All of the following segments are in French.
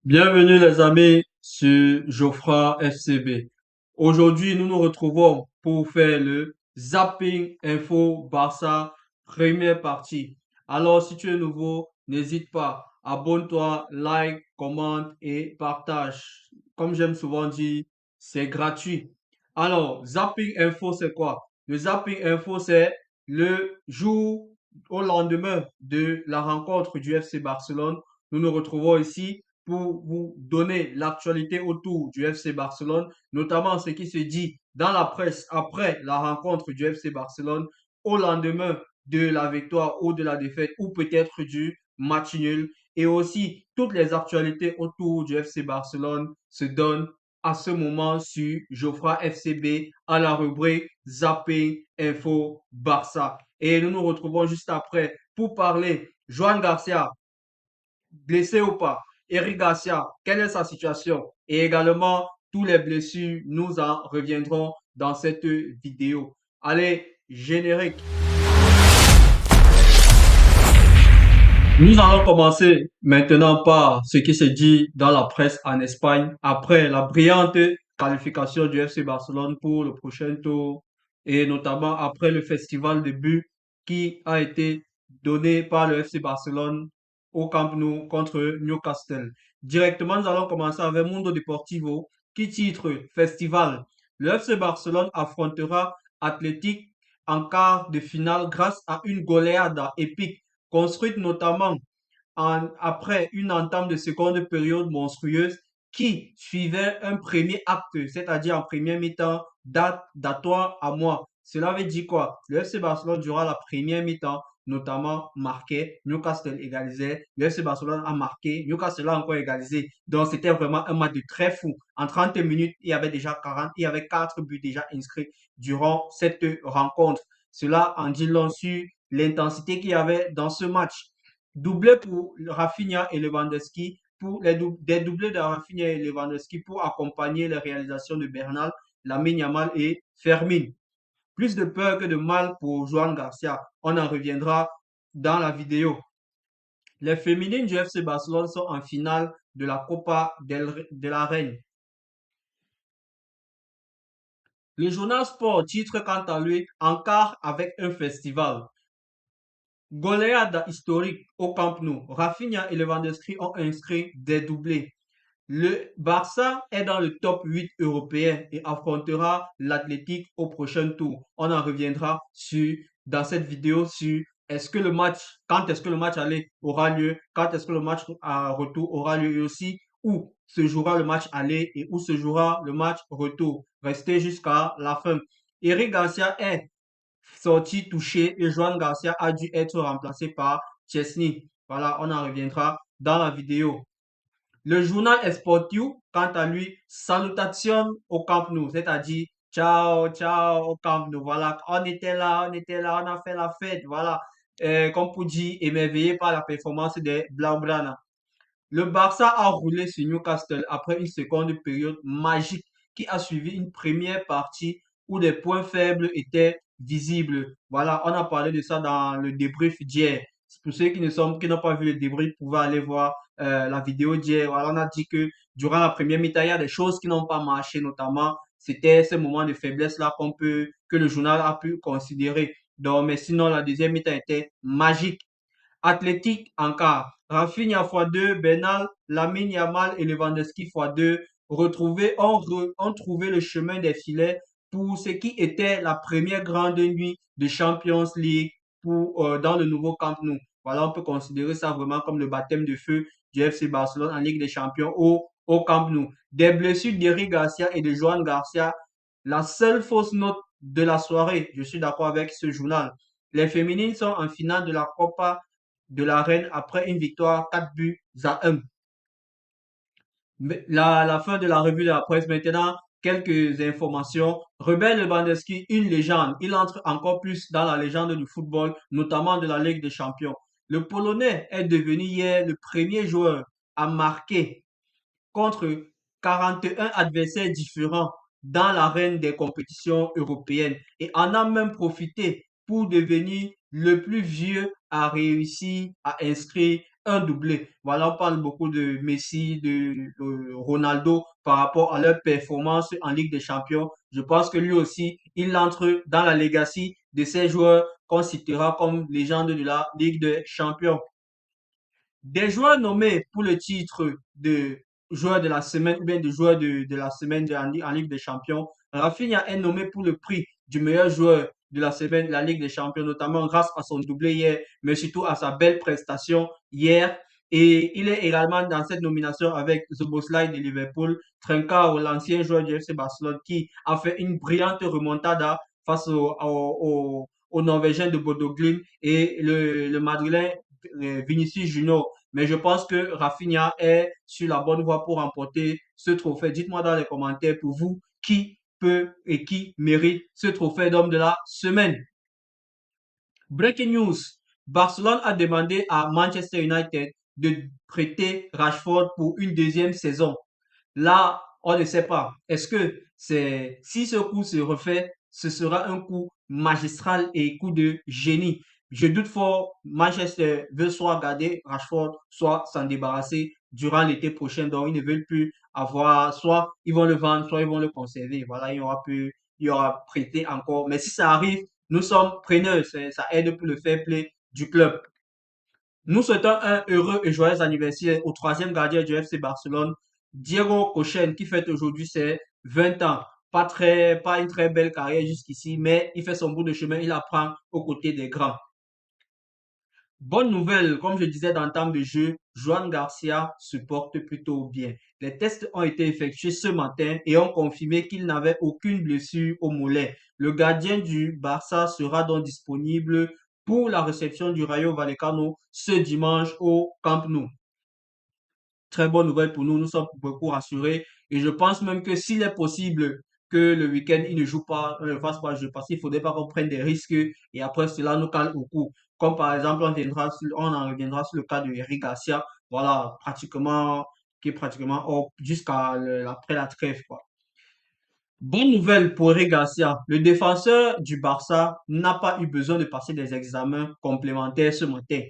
Bienvenue les amis sur Geoffroy FCB. Aujourd'hui, nous nous retrouvons pour faire le Zapping Info Barça première partie. Alors, si tu es nouveau, n'hésite pas, abonne-toi, like, commente et partage. Comme j'aime souvent dire, c'est gratuit. Alors, Zapping Info, c'est quoi? Le Zapping Info, c'est le jour au lendemain de la rencontre du FC Barcelone. Nous nous retrouvons ici pour vous donner l'actualité autour du FC Barcelone, notamment ce qui se dit dans la presse après la rencontre du FC Barcelone au lendemain de la victoire ou de la défaite ou peut-être du match nul. Et aussi, toutes les actualités autour du FC Barcelone se donnent à ce moment sur Geoffroy FCB à la rubrique Zapping Info Barça. Et nous nous retrouvons juste après pour parler Joan Garcia, blessé ou pas. Eric Garcia, quelle est sa situation? Et également, tous les blessures, nous en reviendrons dans cette vidéo. Allez, générique. Nous allons commencer maintenant par ce qui se dit dans la presse en Espagne après la brillante qualification du FC Barcelone pour le prochain tour et notamment après le festival de buts qui a été donné par le FC Barcelone au Camp Nou contre Newcastle. Directement, nous allons commencer avec Mundo Deportivo qui titre Festival. Le FC Barcelone affrontera Athletic en quart de finale grâce à une goleada épique construite notamment après une entame de seconde période monstrueuse qui suivait un premier acte, c'est-à-dire en première mi-temps, datoire à moi. Cela veut dire quoi? Le FC Barcelone, durant la première mi-temps, notamment marquait, Newcastle égalisait, le FC Barcelone a marqué, Newcastle a encore égalisé. Donc c'était vraiment un match de très fou. En 30 minutes, il y avait déjà 40, il y avait 4 buts déjà inscrits durant cette rencontre. Cela en dit long sur l'intensité qu'il y avait dans ce match. Doublé pour Rafinha et Lewandowski, des doublés de Rafinha et Lewandowski pour accompagner les réalisations de Bernal, Lamine Yamal et Fermin. Plus de peur que de mal pour Joan Garcia. On en reviendra dans la vidéo. Les féminines du FC Barcelone sont en finale de la Copa de la Reine. Le journal Sport titre quant à lui en quart avec un festival. Goleada historique au Camp Nou. Rafinha et Lewandowski ont inscrit des doublés. Le Barça est dans le top 8 européen et affrontera l'Athletic au prochain tour. On en reviendra dans cette vidéo sur quand est-ce que le match aller aura lieu, quand est-ce que le match à retour aura lieu et aussi où se jouera le match aller et où se jouera le match retour. Restez jusqu'à la fin. Eric Garcia est sorti touché et Joan Garcia a dû être remplacé par Chesney. Voilà, on en reviendra dans la vidéo. Le journal Esportiu, quant à lui, salutation au Camp Nou, c'est-à-dire ciao, ciao au Camp Nou. Voilà, on était là, on a fait la fête. Voilà, comme pour dire, émerveillé par la performance des Blaugrana. Le Barça a roulé sur Newcastle après une seconde période magique qui a suivi une première partie où les points faibles étaient visibles. Voilà, on a parlé de ça dans le débrief d'hier. Pour ceux qui n'ont pas vu le débrief, vous pouvez aller voir la vidéo d'hier. Voilà, on a dit que durant la première mi-temps, il y a des choses qui n'ont pas marché, notamment, c'était ce moment de faiblesse-là que le journal a pu considérer. Donc, mais sinon, la deuxième mi-temps était magique. Athlétique en quart. Rafinha x2, Bernal, Lamine Yamal et Lewandowski x2 ont trouvé le chemin des filets pour ce qui était la première grande nuit de Champions League dans le nouveau Camp Nou. Voilà, on peut considérer ça vraiment comme le baptême de feu du FC Barcelone en Ligue des Champions au Camp Nou. Des blessures d'Eric Garcia et de Joan Garcia, la seule fausse note de la soirée. Je suis d'accord avec ce journal. Les féminines sont en finale de la Copa de la Reine après une victoire 4 buts à 1. La fin de la revue de la presse maintenant, quelques informations. Robert Lewandowski, une légende. Il entre encore plus dans la légende du football, notamment de la Ligue des Champions. Le Polonais est devenu hier le premier joueur à marquer contre 41 adversaires différents dans l'arène des compétitions européennes et en a même profité pour devenir le plus vieux à réussir à inscrire un doublé. Voilà, on parle beaucoup de Messi, de Ronaldo par rapport à leur performance en Ligue des Champions. Je pense que lui aussi, il entre dans la legacy de ces joueurs qu'on citera comme légende de la Ligue des Champions. Des joueurs nommés pour le titre de joueur de la semaine ou bien de joueur de la semaine en Ligue des Champions, Rafinha est nommé pour le prix du meilleur joueur de la semaine de la Ligue des Champions, notamment grâce à son doublé hier, mais surtout à sa belle prestation hier. Et il est également dans cette nomination avec Szoboszlai de Liverpool, Trincao, l'ancien joueur du FC Barcelone, qui a fait une brillante remontada face au Norvégien de Bodo Glimt et le Madrilène Vinicius Junior. Mais je pense que Rafinha est sur la bonne voie pour remporter ce trophée. Dites-moi dans les commentaires pour vous qui peut et qui mérite ce trophée d'homme de la semaine. Breaking news. Barcelone a demandé à Manchester United de prêter Rashford pour une deuxième saison. Là, on ne sait pas. Est-ce que si ce coup se refait, ce sera un coup magistral et coup de génie. Je doute fort, Manchester veut soit garder Rashford, soit s'en débarrasser durant l'été prochain. Donc, ils ne veulent plus avoir, soit ils vont le vendre, soit ils vont le conserver. Voilà, il y aura prêté encore. Mais si ça arrive, nous sommes preneurs. Ça aide pour le fair play du club. Nous souhaitons un heureux et joyeux anniversaire au troisième gardien du FC Barcelone, Diego Cochen, qui fête aujourd'hui ses 20 ans. Pas une très belle carrière jusqu'ici, mais il fait son bout de chemin, il apprend aux côtés des grands. Bonne nouvelle, comme je disais dans le temps de jeu, Joan Garcia se porte plutôt bien. Les tests ont été effectués ce matin et ont confirmé qu'il n'avait aucune blessure au mollet. Le gardien du Barça sera donc disponible pour la réception du Rayo Vallecano ce dimanche au Camp Nou. Très bonne nouvelle pour nous, nous sommes beaucoup rassurés et je pense même que s'il est possible que le week-end il ne joue pas, ne fasse pas jeu parce qu'il ne faudrait pas qu'on prenne des risques et après cela nous cale au cou. Comme par exemple, on en reviendra sur le cas de Eric Garcia, voilà, qui est pratiquement hors jusqu'à après la trêve, quoi. Bonne nouvelle pour Eric Garcia. Le défenseur du Barça n'a pas eu besoin de passer des examens complémentaires ce matin.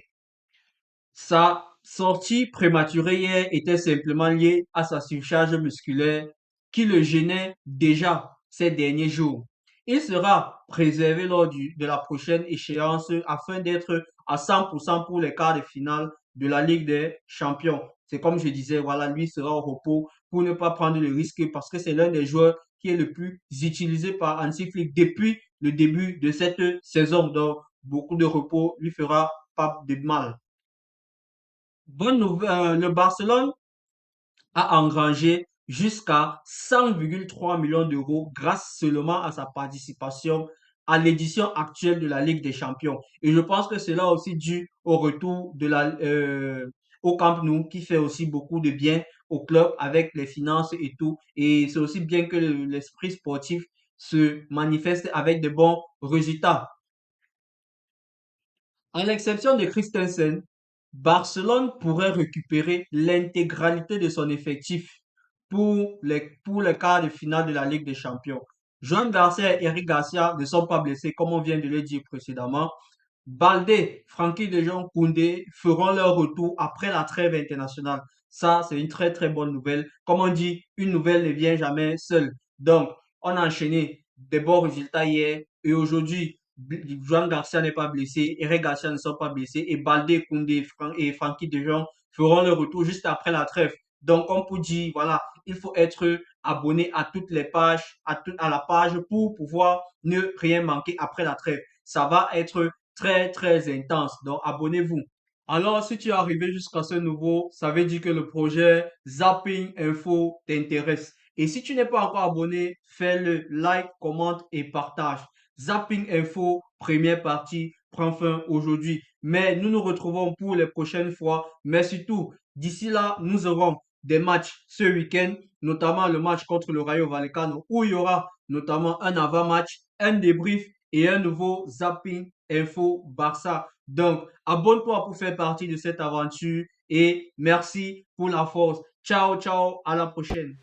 Sa sortie prématurée hier était simplement liée à sa surcharge musculaire qui le gênait déjà ces derniers jours. Il sera préservé lors de la prochaine échéance afin d'être à 100% pour les quarts de finale de la Ligue des Champions. C'est comme je disais, voilà, lui sera au repos pour ne pas prendre le risque parce que c'est l'un des joueurs qui est le plus utilisé par Hansi Flick depuis le début de cette saison. Donc, beaucoup de repos lui fera pas de mal. Bonne nouvelle, le Barcelone a engrangé jusqu'à 100,3 millions d'euros grâce seulement à sa participation à l'édition actuelle de la Ligue des Champions. Et je pense que cela aussi dû au retour au Camp Nou qui fait aussi beaucoup de bien au club avec les finances et tout. Et c'est aussi bien que l'esprit sportif se manifeste avec de bons résultats. À l'exception de Christensen, Barcelone pourrait récupérer l'intégralité de son effectif pour les quarts de finale de la Ligue des Champions. Joan Garcia et Eric Garcia ne sont pas blessés, comme on vient de le dire précédemment. Baldé, Frankie de Jong, Koundé feront leur retour après la trêve internationale. Ça, c'est une très très bonne nouvelle. Comme on dit, une nouvelle ne vient jamais seule. Donc, on a enchaîné des bons résultats hier et aujourd'hui, Joan Garcia n'est pas blessé, Eric Garcia ne sont pas blessés et Baldé, Koundé et Frankie de Jong feront leur retour juste après la trêve. Donc, on peut dire, voilà, il faut être abonné à toutes les pages, à la page pour pouvoir ne rien manquer après la trêve. Ça va être très, très intense. Donc, abonnez-vous. Alors, si tu es arrivé jusqu'à ce niveau, ça veut dire que le projet Zapping Info t'intéresse. Et si tu n'es pas encore abonné, fais-le, like, commente et partage. Zapping Info, première partie, prend fin aujourd'hui. Mais nous nous retrouvons pour les prochaines fois. Mais surtout, d'ici là, nous aurons des matchs ce week-end, notamment le match contre le Rayo Vallecano, où il y aura notamment un avant-match, un débrief et un nouveau Zapping Info Barça. Donc, abonne-toi pour faire partie de cette aventure et merci pour la force. Ciao, ciao, à la prochaine.